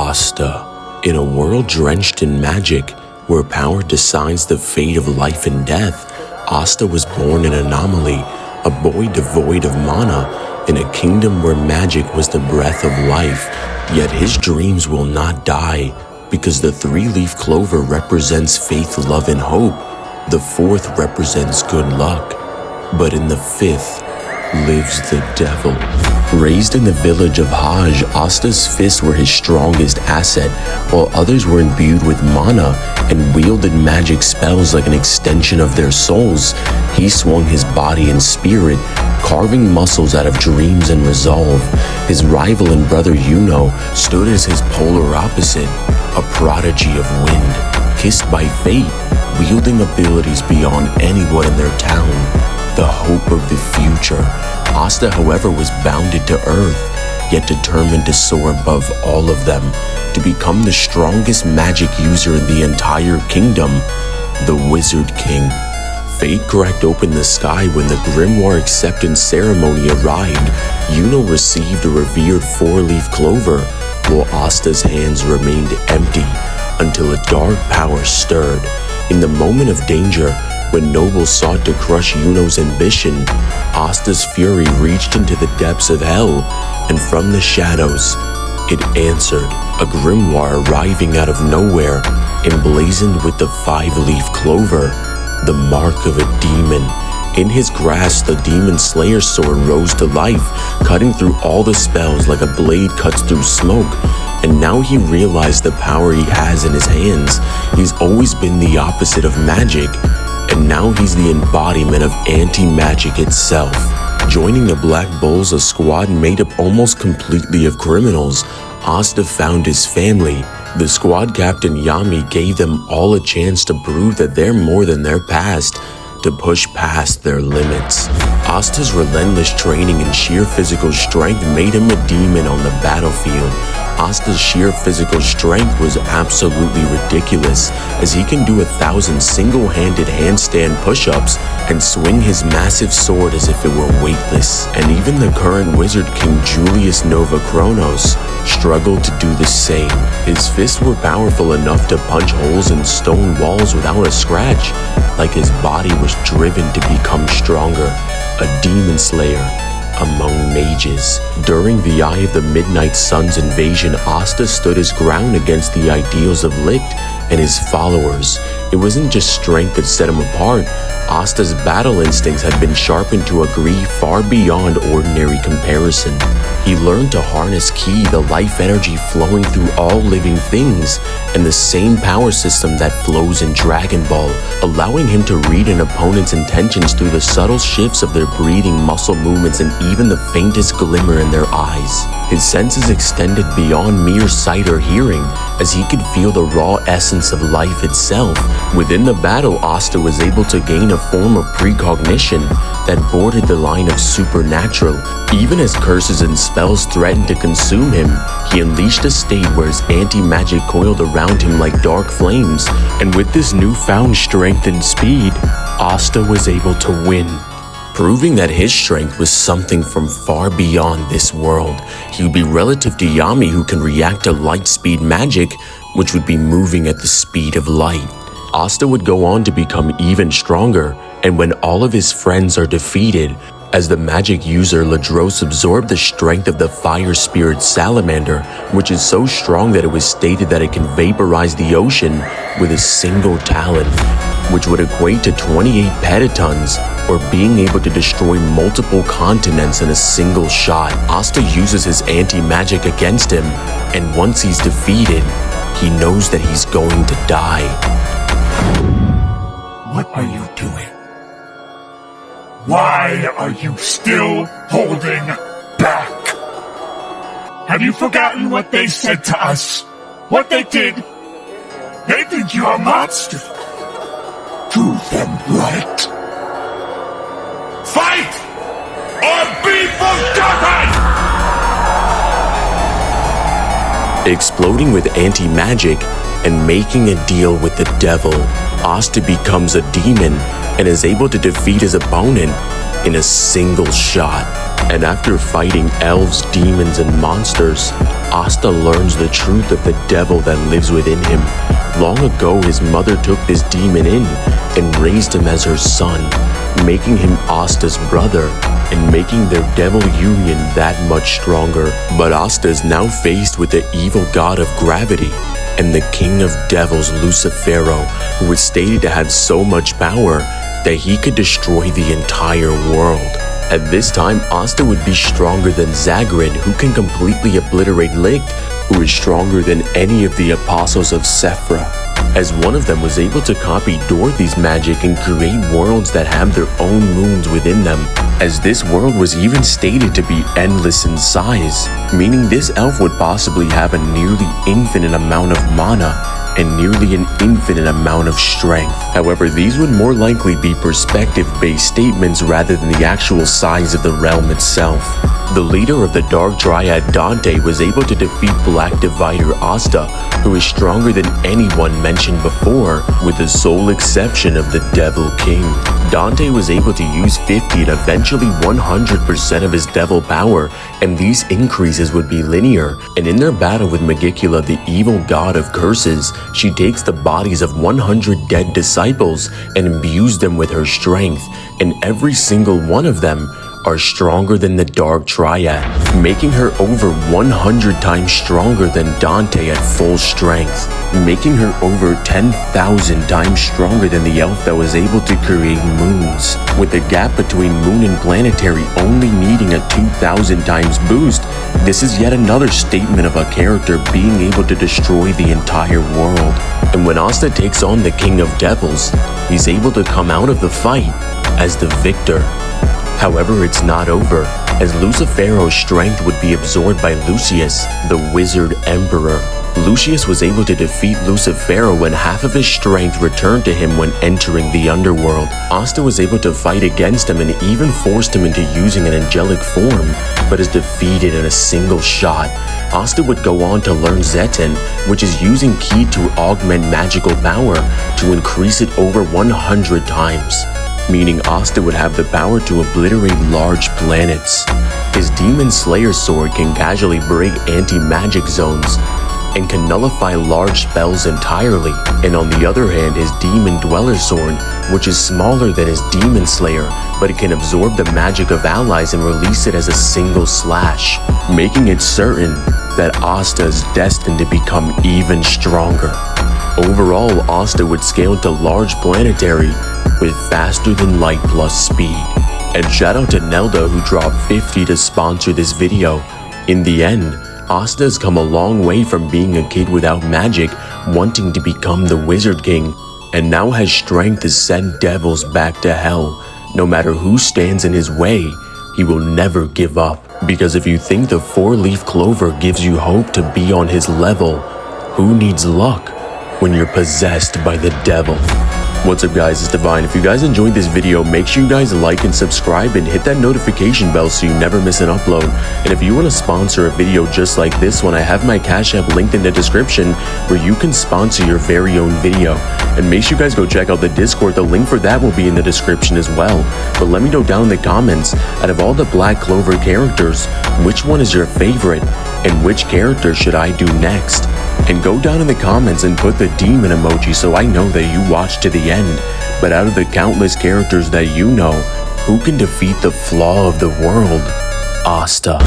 Asta. In a world drenched in magic, where power decides the fate of life and death, Asta was born an anomaly, a boy devoid of mana, in a kingdom where magic was the breath of life. Yet his dreams will not die, because the three-leaf clover represents faith, love, and hope. The fourth represents good luck. But in the fifth lives the devil. Raised in the village of Hajj, Asta's fists were his strongest asset, while others were imbued with mana and wielded magic spells like an extension of their souls. He swung his body and spirit, carving muscles out of dreams and resolve. His rival and brother Yuno stood as his polar opposite, a prodigy of wind, kissed by fate, wielding abilities beyond anyone in their town. The hope of the future. Asta, however, was bounded to earth, yet determined to soar above all of them, to become the strongest magic user in the entire kingdom, the Wizard King. Fate cracked open the sky when the grimoire acceptance ceremony arrived. Yuno received a revered four-leaf clover, while Asta's hands remained empty until a dark power stirred. In the moment of danger, when nobles sought to crush Yuno's ambition, Asta's fury reached into the depths of hell, and from the shadows, it answered, a grimoire arriving out of nowhere, emblazoned with the five-leaf clover, the mark of a demon. In his grasp, the demon slayer's sword rose to life, cutting through all the spells like a blade cuts through smoke. And now he realized the power he has in his hands. He's always been the opposite of magic, and now he's the embodiment of anti-magic itself. Joining the Black Bulls, a squad made up almost completely of criminals, Asta found his family. The squad captain Yami gave them all a chance to prove that they're more than their past, to push past their limits. Asta's relentless training and sheer physical strength made him a demon on the battlefield. Asta's sheer physical strength was absolutely ridiculous, as he can do 1,000 single-handed handstand push-ups and swing his massive sword as if it were weightless. And even the current Wizard King Julius Nova Kronos struggled to do the same. His fists were powerful enough to punch holes in stone walls without a scratch, like his body was driven to become stronger, a demon slayer among mages. During the Eye of the Midnight Sun's invasion, Asta stood his ground against the ideals of Licht and his followers. It wasn't just strength that set him apart. Asta's battle instincts had been sharpened to a degree far beyond ordinary comparison. He learned to harness Ki, the life energy flowing through all living things, and the same power system that flows in Dragon Ball, allowing him to read an opponent's intentions through the subtle shifts of their breathing, muscle movements, and even the faintest glimmer in their eyes. His senses extended beyond mere sight or hearing, as he could feel the raw essence of life itself. Within the battle, Asta was able to gain a form of precognition that bordered the line of supernatural. Even as curses and spells threatened to consume him, he unleashed a state where his anti-magic coiled around him like dark flames. And with this newfound strength and speed, Asta was able to win, proving that his strength was something from far beyond this world. He would be relative to Yami, who can react to light speed magic, which would be moving at the speed of light. Asta would go on to become even stronger, and when all of his friends are defeated, as the magic user, Ladros absorbed the strength of the fire spirit salamander, which is so strong that it was stated that it can vaporize the ocean with a single talon, which would equate to 28 petatons, or being able to destroy multiple continents in a single shot. Asta uses his anti-magic against him, and once he's defeated, he knows that he's going to die. What are you doing? Why are you still holding back? Have you forgotten what they said to us? What they did? They think you're a monster. Prove them right. Fight or be forgotten! Exploding with anti-magic and making a deal with the devil, Asta becomes a demon and is able to defeat his opponent in a single shot. And after fighting elves, demons, and monsters, Asta learns the truth of the devil that lives within him. Long ago, his mother took this demon in and raised him as her son, making him Asta's brother and making their devil union that much stronger. But Asta is now faced with the evil god of gravity and the king of devils, Lucifero, who was stated to have so much power that he could destroy the entire world. At this time, Asta would be stronger than Zagrid, who can completely obliterate Licht, who is stronger than any of the apostles of Sephra, as one of them was able to copy Dorothy's magic and create worlds that have their own moons within them, as this world was even stated to be endless in size, meaning this elf would possibly have a nearly infinite amount of mana and nearly an infinite amount of strength. However, these would more likely be perspective-based statements rather than the actual size of the realm itself. The leader of the Dark Triad, Dante, was able to defeat Black Divider Asta, who is stronger than anyone mentioned before, with the sole exception of the Devil King. Dante was able to use 50 and eventually 100% of his devil power, and these increases would be linear. And in their battle with Magicula, the evil god of curses, she takes the bodies of 100 dead disciples and imbues them with her strength, and every single one of them are stronger than the Dark Triad, making her over 100 times stronger than Dante at full strength, making her over 10,000 times stronger than the elf that was able to create moons, with the gap between moon and planetary only needing a 2,000 times boost. This is yet another statement of a character being able to destroy the entire world. And when Asta takes on the King of Devils, he's able to come out of the fight as the victor. However, it's not over, as Lucifero's strength would be absorbed by Lucius, the Wizard Emperor. Lucius was able to defeat Lucifero when half of his strength returned to him when entering the underworld. Asta was able to fight against him and even forced him into using an angelic form, but is defeated in a single shot. Asta would go on to learn Zetan, which is using Ki to augment magical power to increase it over 100 times, meaning Asta would have the power to obliterate large planets. His Demon Slayer sword can casually break anti-magic zones and can nullify large spells entirely. And on the other hand, his Demon Dweller sword, which is smaller than his Demon Slayer, but it can absorb the magic of allies and release it as a single slash, making it certain that Asta is destined to become even stronger. Overall, Asta would scale to large planetary with faster than light plus speed. And shout out to Nelda, who dropped 50 to sponsor this video. In the end, Asta has come a long way from being a kid without magic, wanting to become the Wizard King, and now has strength to send devils back to hell. No matter who stands in his way, he will never give up. Because if you think the 4-leaf clover gives you hope to be on his level, who needs luck when you're possessed by the devil? What's up guys, it's Divine. If you guys enjoyed this video, make sure you guys like and subscribe and hit that notification bell so you never miss an upload. And if you want to sponsor a video just like this one, I have my Cash App linked in the description where you can sponsor your very own video. And make sure you guys go check out the Discord, the link for that will be in the description as well. But let me know down in the comments, out of all the Black Clover characters, which one is your favorite and which character should I do next? And go down in the comments and put the demon emoji so I know that you watched to the end. But out of the countless characters that you know, who can defeat the flaw of the world? Asta.